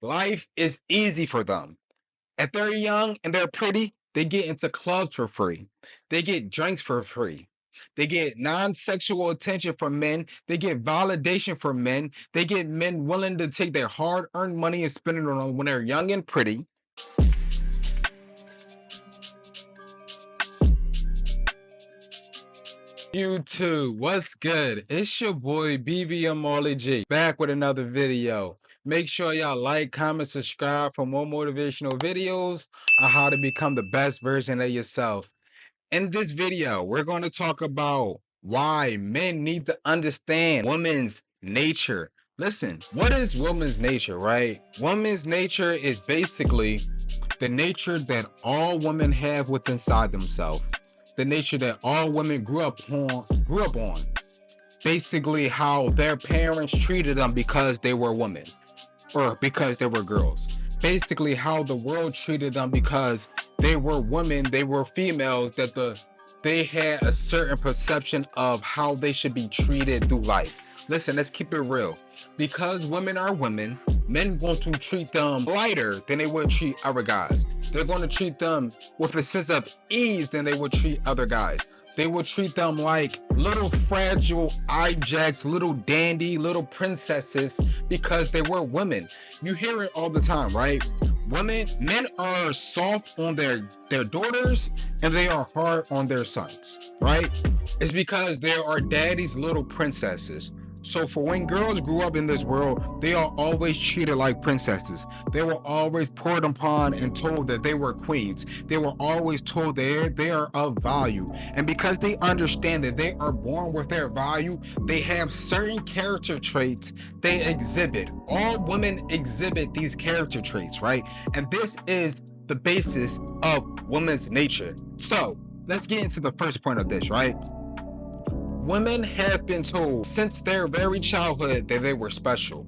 Life is easy for them. If they're young and they're pretty, they get into clubs for free. They get drinks for free. They get non-sexual attention from men. They get validation from men. They get men willing to take their hard-earned money and spend it on them when they're young and pretty. YouTube, what's good? It's your boy BVM Marley G, back with another video. Make sure y'all like, comment, subscribe for more motivational videos on how to become the best version of yourself. In this video, we're going to talk about why men need to understand women's nature. Listen, what is women's nature, right? Women's nature is basically the nature that all women have within inside themselves. The nature that all women grew up on. Basically how their parents treated them because they were women or because they were girls. Basically how the world treated them because they were women, they were females, that they had a certain perception of how they should be treated through life. Listen, let's keep it real. Because women are women, men want to treat them lighter than they would treat other guys. They're going to treat them with a sense of ease than they would treat other guys. They would treat them like little fragile Ajax, little dandy, little princesses because they were women. You hear it all the time, right? Men are soft on their daughters and they are hard on their sons, right? It's because they are daddy's little princesses. So for when girls grew up in this world, they are always treated like princesses. They were always poured upon and told that they were queens. They were always told they are of value. And because they understand that they are born with their value, they have certain character traits they exhibit. All women exhibit these character traits, right? And this is the basis of women's nature. So let's get into the first point of this, right? Women have been told since their very childhood that they were special.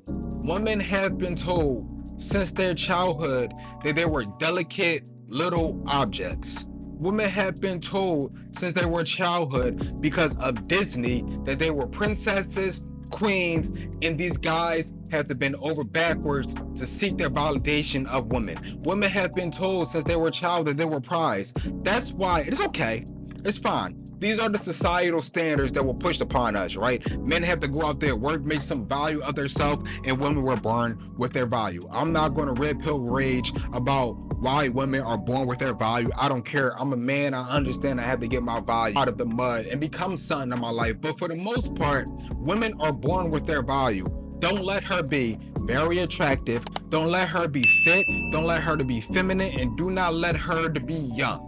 Women have been told since their childhood that they were delicate little objects. Women have been told since they were childhood because of Disney that they were princesses, queens, and these guys have to bend over backwards to seek their validation of women. Women have been told since they were a child that they were prized. That's why it's okay. It's fine. These are the societal standards that were pushed upon us, right? Men have to go out there, work, make some value of themselves, and women were born with their value. I'm not going to red pill rage about why women are born with their value. I don't care. I'm a man. I understand I have to get my value out of the mud and become something in my life. But for the most part, women are born with their value. Don't let her be very attractive. Don't let her be fit. Don't let her to be feminine, and do not let her to be young.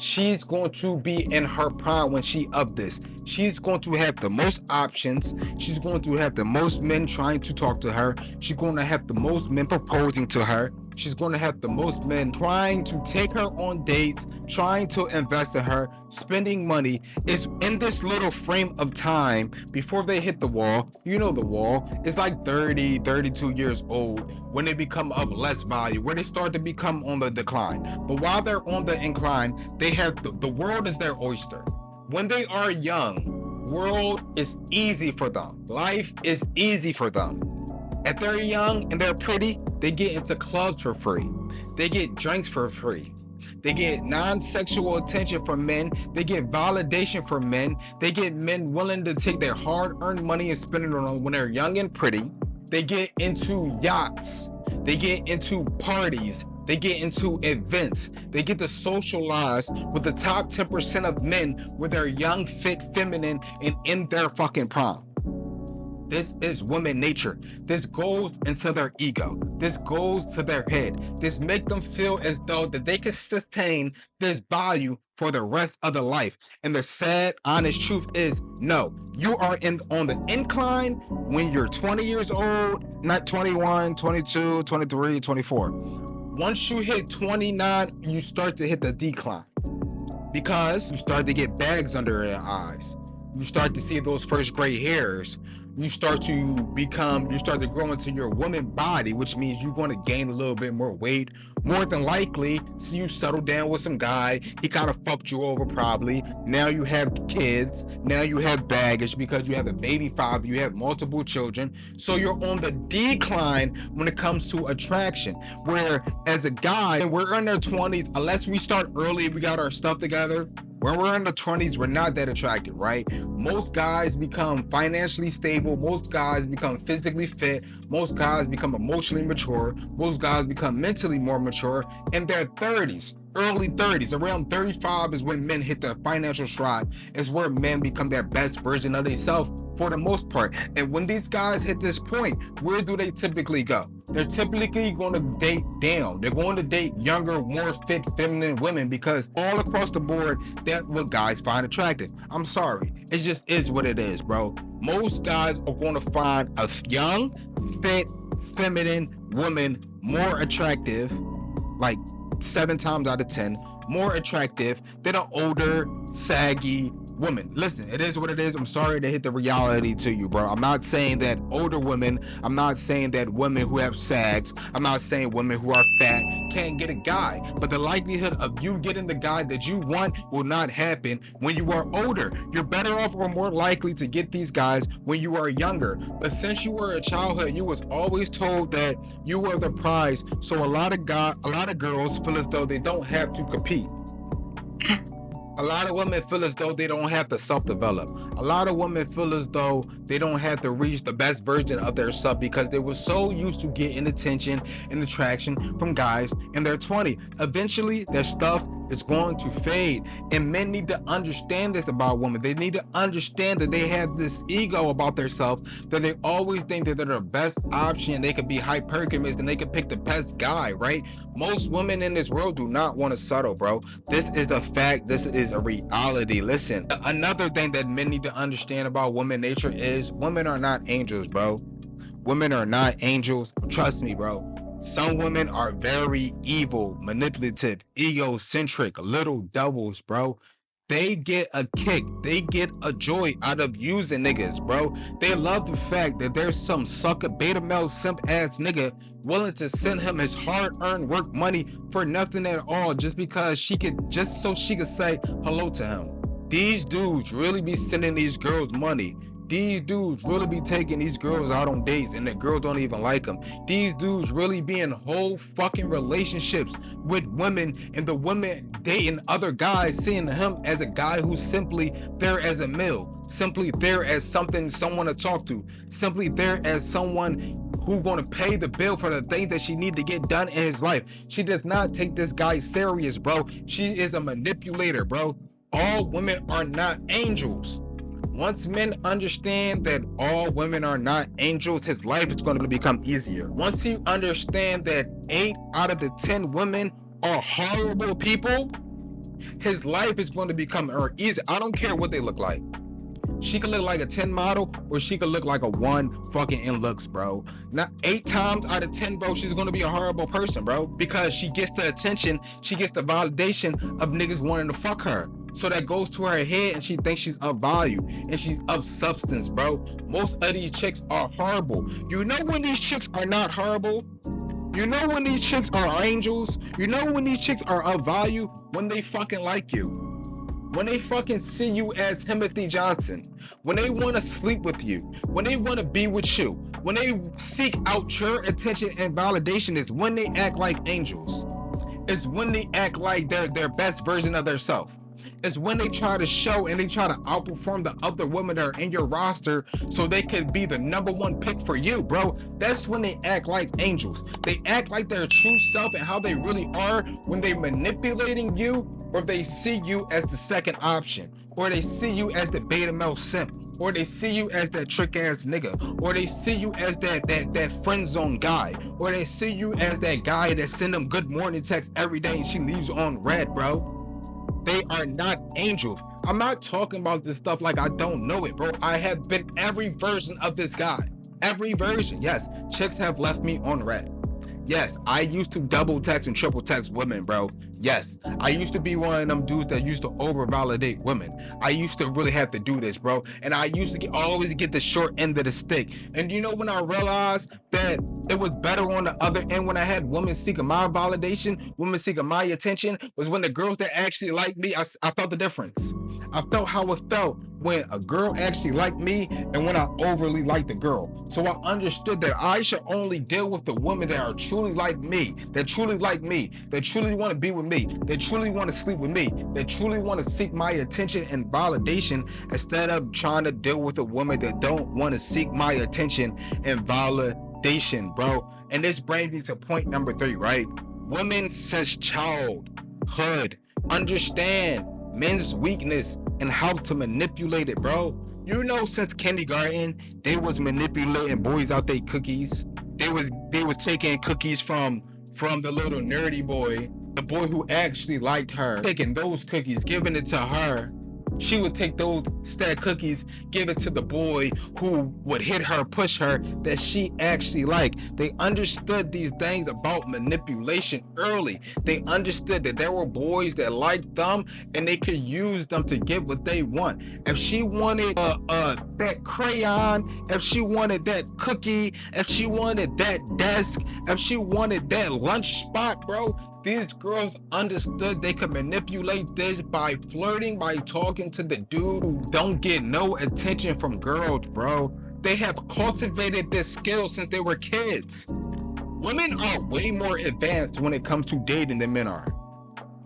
She's going to be in her prime when she up this. She's going to have the most options. She's going to have the most men trying to talk to her. She's going to have the most men proposing to her. She's going to have the most men trying to take her on dates, trying to invest in her, spending money. It's in this little frame of time before they hit the wall. You know the wall. It's like 30, 32 years old when they become of less value, where they start to become on the decline. But while they're on the incline, they have the world is their oyster. When they are young, world is easy for them. Life is easy for them. If they're young and they're pretty, they get into clubs for free. They get drinks for free. They get non-sexual attention from men. They get validation from men. They get men willing to take their hard-earned money and spend it on them when they're young and pretty. They get into yachts. They get into parties. They get into events. They get to socialize with the top 10% of men when they're young, fit, feminine, and in their fucking prime. This is women nature. This goes into their ego. This goes to their head. This make them feel as though that they can sustain this value for the rest of their life. And the sad, honest truth is, no, you are on the incline when you're 20 years old, not 21, 22, 23, 24. Once you hit 29, you start to hit the decline because you start to get bags under your eyes. You start to see those first gray hairs. you start to grow into your woman body, which means you're going to gain a little bit more weight. More than likely, so you settle down with some guy, he kind of fucked you over probably. Now you have kids, now you have baggage because you have a baby father, you have multiple children. So you're on the decline when it comes to attraction. Where as a guy, we're in our 20s, unless we start early, we got our stuff together. When we're in the 20s, we're not that attractive, right? Most guys become financially stable. Most guys become physically fit. Most guys become emotionally mature. Most guys become mentally more mature in their 30s, early 30s. Around 35 is when men hit their financial stride. It's where men become their best version of themselves for the most part. And when these guys hit this point, where do they typically go? They're typically going to date down. They're going to date younger, more fit, feminine women because all across the board, that's what guys find attractive. I'm sorry. It just is what it is, bro. Most guys are going to find a young, fit, feminine woman more attractive, like 7 times out of 10, more attractive than an older, saggy woman. Listen, it is what it is. I'm sorry to hit the reality to you, bro. I'm not saying that older women, I'm not saying that women who have sags, I'm not saying women who are fat can't get a guy, but the likelihood of you getting the guy that you want will not happen when you are older. You're better off or more likely to get these guys when you are younger. But since you were a childhood, you was always told that you were the prize. So a lot of girls feel as though they don't have to compete. A lot of women feel as though they don't have to self-develop. A lot of women feel as though they don't have to reach the best version of their self because they were so used to getting attention and attraction from guys in their 20s. Eventually, their stuff is going to fade. And men need to understand this about women. They need to understand that they have this ego about themselves, that they always think that they're the best option. They could be hypergamous and they could pick the best guy, right? Most women in this world do not want to settle, bro. This is the fact. This is a reality. Listen, another thing that men need to understand about women nature is women are not angels, bro. Women are not angels. Trust me, bro. Some women are very evil, manipulative, egocentric, little devils, bro. They get a kick, they get a joy out of using niggas, bro. They love the fact that there's some sucker beta male simp ass nigga willing to send him his hard-earned work money for nothing at all just because just so she could say hello to him. These dudes really be sending these girls money. These dudes really be taking these girls out on dates and the girls don't even like them. These dudes really be in whole fucking relationships with women and the women dating other guys, seeing him as a guy who's simply there as a male, simply there as someone to talk to, simply there as someone who's going to pay the bill for the things that she need to get done in his life. She does not take this guy serious, bro. She is a manipulator, bro. All women are not angels. Once men understand that all women are not angels, his life is going to become easier. Once he understands that 8 out of the 10 women are horrible people, his life is going to become easy. I don't care what they look like. She could look like a 10 model or she could look like a 1 fucking in looks, bro. Not 8 times out of 10, bro, she's gonna be a horrible person, bro, because she gets the attention, she gets the validation of niggas wanting to fuck her. So that goes to her head and she thinks she's of value and she's of substance, bro. Most of these chicks are horrible. You know when these chicks are not horrible? You know when these chicks are angels? You know when these chicks are of value? When they fucking like you. When they fucking see you as Timothy Johnson, when they want to sleep with you, when they want to be with you, when they seek out your attention and validation is when they act like angels. It's when they act like they're their best version of themselves. It's when they try to show and they try to outperform the other women that are in your roster so they could be the #1 pick for you, bro. That's when they act like angels. They act like their true self and how they really are when they're manipulating you, or they see you as the second option, or they see you as the beta male simp, or they see you as that trick ass nigga, or they see you as that friend zone guy, or they see you as that guy that send them good morning texts every day and she leaves on red, bro. They are not angels. I'm not talking about this stuff like I don't know it, bro. I have been every version of this guy. Every version. Yes, chicks have left me on red. Yes, I used to double text and triple text women, bro. Yes, I used to be one of them dudes that used to over validate women. I used to really have to do this, bro. And I used to always get the short end of the stick. And you know when I realized that it was better on the other end when I had women seeking my validation, women seeking my attention, was when the girls that actually liked me, I felt the difference. I felt how it felt when a girl actually liked me and when I overly liked the girl. So I understood that I should only deal with the women that are truly like me, that truly like me, that truly want to be with me, that truly want to sleep with me, that truly want to seek my attention and validation, instead of trying to deal with a woman that don't want to seek my attention and validation, bro. And this brings me to point number 3, right? Women since childhood understand men's weakness and how to manipulate it, bro. You know, since kindergarten, they was manipulating boys out their cookies. They was taking cookies from the little nerdy boy, the boy who actually liked her, taking those cookies, giving it to her. She would take those stacked cookies, give it to the boy who would hit her, push her, that she actually liked. They understood these things about manipulation early. They understood that there were boys that liked them and they could use them to get what they want. If she wanted that crayon, if she wanted that cookie, if she wanted that desk, if she wanted that lunch spot, bro, these girls understood they could manipulate this by flirting, by talking to the dude who don't get no attention from girls, bro. They have cultivated this skill since they were kids. Women are way more advanced when it comes to dating than men are.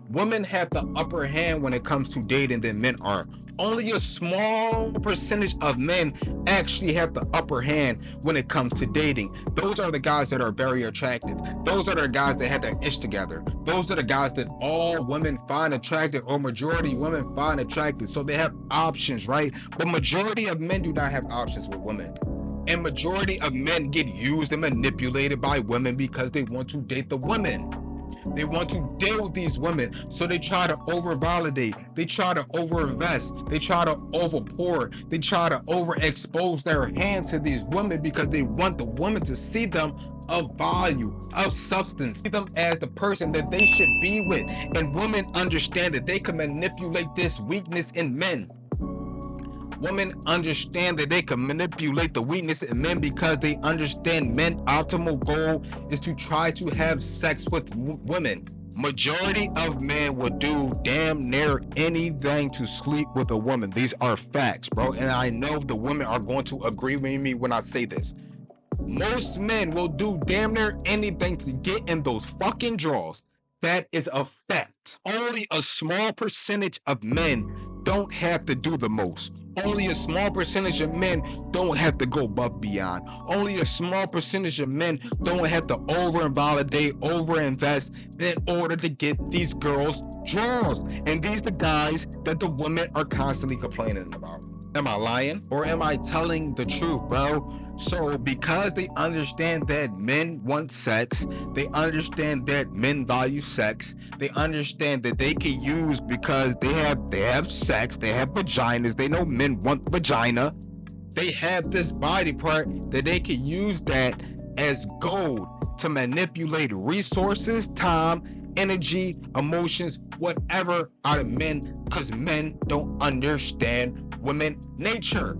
Women have the upper hand when it comes to dating than men are. Only a small percentage of men actually have the upper hand when it comes to dating. Those are the guys that are very attractive. Those are the guys that have their ish together. Those are the guys that all women find attractive, or majority women find attractive. So they have options, right? But majority of men do not have options with women. And majority of men get used and manipulated by women because they want to date the women. They want to deal with these women, so they try to over-validate, they try to over-invest, they try to over-pour, they try to overexpose their hands to these women because they want the women to see them of value, of substance, see them as the person that they should be with. And women understand that they can manipulate this weakness in men. Women understand that they can manipulate the weakness in men because they understand men's optimal goal is to try to have sex with women. Majority of men will do damn near anything to sleep with a woman. These are facts, bro. And I know the women are going to agree with me when I say this. Most men will do damn near anything to get in those fucking drawers. That is a fact. Only a small percentage of men don't have to do the most. Only a small percentage of men don't have to go above beyond. Only a small percentage of men don't have to over-validate, over-invest in order to get these girls' draws. And these the guys that the women are constantly complaining about. Am I lying or am I telling the truth, bro? So because they understand that men want sex, they understand that men value sex, they understand that they can use because they have sex, they have vaginas, they know men want vagina. They have this body part that they can use that as gold to manipulate resources, time, energy, emotions, whatever out of men, because men don't understand women nature.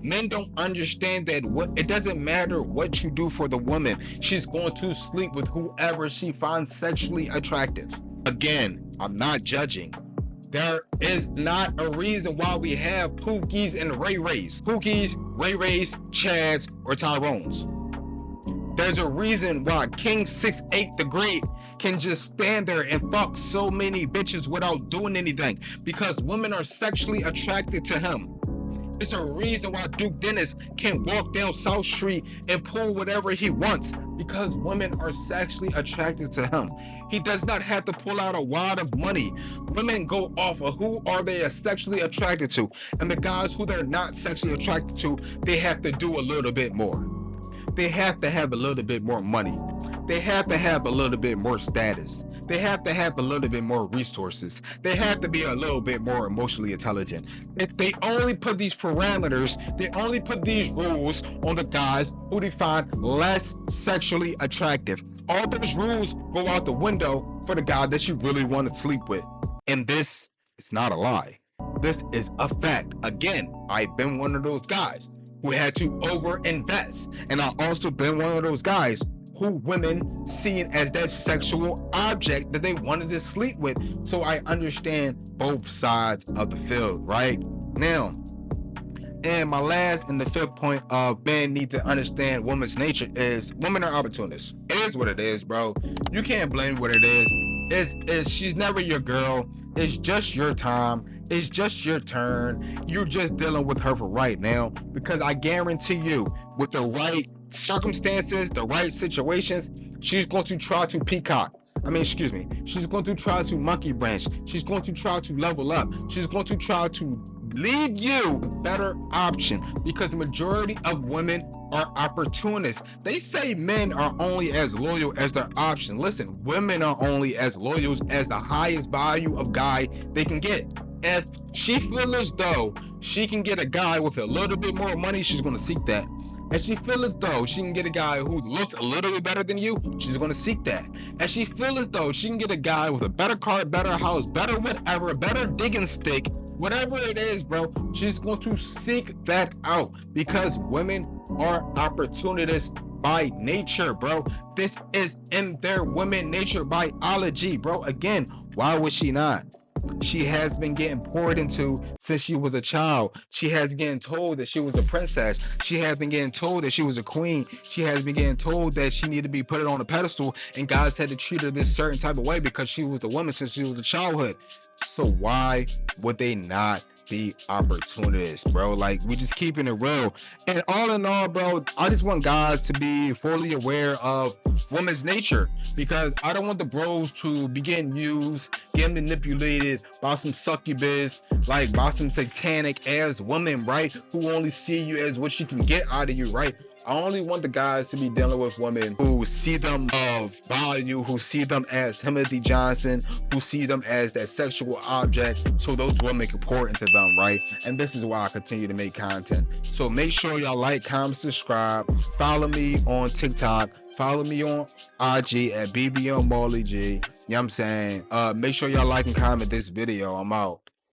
Men don't understand that it doesn't matter what you do for the woman. She's going to sleep with whoever she finds sexually attractive. Again, I'm not judging. There is not a reason why we have Pookies and Ray Rays. Pookies, Ray Rays, Chads, or Tyrones. There's a reason why King 6'8" the Great can just stand there and fuck so many bitches without doing anything, because women are sexually attracted to him. It's a reason why Duke Dennis can walk down South Street and pull whatever he wants, because women are sexually attracted to him. He does not have to pull out a wad of money. Women go off of who are they sexually attracted to, and the guys who they're not sexually attracted to, they have to do a little bit more. They have to have a little bit more money. They have to have a little bit more status. they have to have a little bit more resources. They have to be a little bit more emotionally intelligent. If they only put these parameters, they only put these rules on the guys who they find less sexually attractive. All those rules go out the window for the guy that you really want to sleep with. And this is not a lie. This is a fact. Again, I've been one of those guys who had to overinvest. And I've also been one of those guys who women seen as that sexual object that they wanted to sleep with. So I understand both sides of the field, right? Now, and my last and the fifth point of men need to understand women's nature is women are opportunists. It is what it is, bro. You can't blame what it is. She's never your girl. It's just your time. It's just your turn. You're just dealing with her for right now, because I guarantee you, with the right circumstances, the right situations, she's going to try to peacock. She's going to try to monkey branch. She's going to try to level up. She's going to try to leave you a better option, because the majority of women are opportunists. They say men are only as loyal as their option. Listen, women are only as loyal as the highest value of guy they can get. If she feels as though she can get a guy with a little bit more money, she's going to seek that. If she feels as though she can get a guy who looks a little bit better than you, she's going to seek that. If she feels as though she can get a guy with a better car, better house, better whatever, better digging stick, whatever it is, bro, she's going to seek that out, because women are opportunists by nature, bro. This is in their women nature biology, bro. Again, why would she not? She has been getting poured into since she was a child. She has been getting told that she was a princess. She has been getting told that she was a queen. She has been getting told that she needed to be put on a pedestal, and God had to treat her this certain type of way because she was a woman since she was a childhood. So why would they not be opportunists, bro? Like, we just keeping it real. And all in all, bro, I just want guys to be fully aware of women's nature, because I don't want the bros to be getting used, getting manipulated by some succubus, like by some satanic ass women, right, who only see you as what she can get out of you, right? I only want the guys to be dealing with women who see them of value, who see them as Timothy Johnson, who see them as that sexual object, so those women can pour into them, right? And this is why I continue to make content. So make sure y'all like, comment, subscribe, follow me on TikTok, follow me on IG at BBM Marley G. You know what I'm saying? Make sure y'all like and comment this video. I'm out.